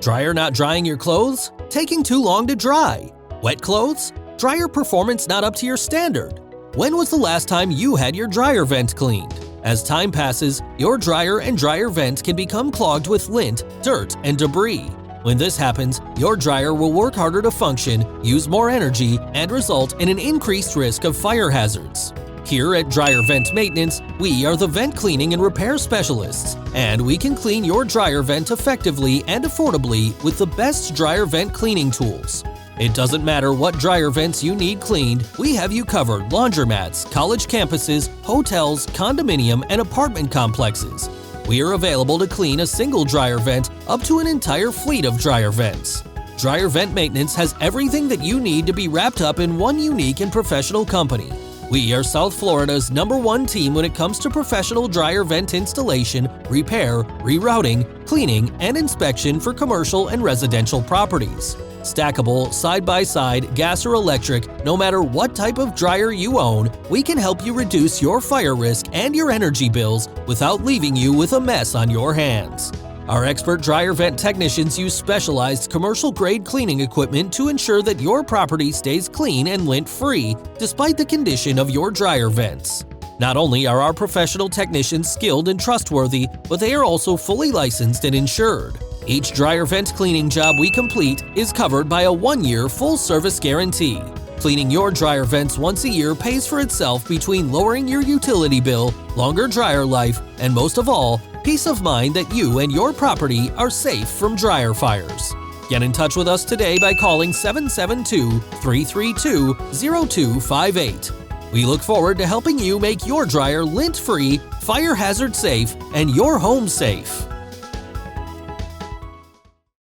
Dryer not drying your clothes? Taking too long to dry? Wet clothes? Dryer performance not up to your standard? When was the last time you had your dryer vent cleaned? As time passes, your dryer and dryer vent can become clogged with lint, dirt, and debris. When this happens, your dryer will work harder to function, use more energy, and result in an increased risk of fire hazards. Here at Dryer Vent Maintenance, we are the vent cleaning and repair specialists, and we can clean your dryer vent effectively and affordably with the best dryer vent cleaning tools. It doesn't matter what dryer vents you need cleaned, we have you covered: laundromats, college campuses, hotels, condominium, and apartment complexes. We are available to clean a single dryer vent up to an entire fleet of dryer vents. Dryer Vent Maintenance has everything that you need to be wrapped up in one unique and professional company. We are South Florida's #1 team when it comes to professional dryer vent installation, repair, rerouting, cleaning, and inspection for commercial and residential properties. Stackable, side-by-side, gas or electric, no matter what type of dryer you own, we can help you reduce your fire risk and your energy bills without leaving you with a mess on your hands. Our expert dryer vent technicians use specialized commercial-grade cleaning equipment to ensure that your property stays clean and lint-free despite the condition of your dryer vents. Not only are our professional technicians skilled and trustworthy, but they are also fully licensed and insured. Each dryer vent cleaning job we complete is covered by a 1-year full-service guarantee. Cleaning your dryer vents once a year pays for itself between lowering your utility bill, longer dryer life, and most of all, peace of mind that you and your property are safe from dryer fires. Get in touch with us today by calling 772-332-0258. We look forward to helping you make your dryer lint-free, fire hazard safe, and your home safe.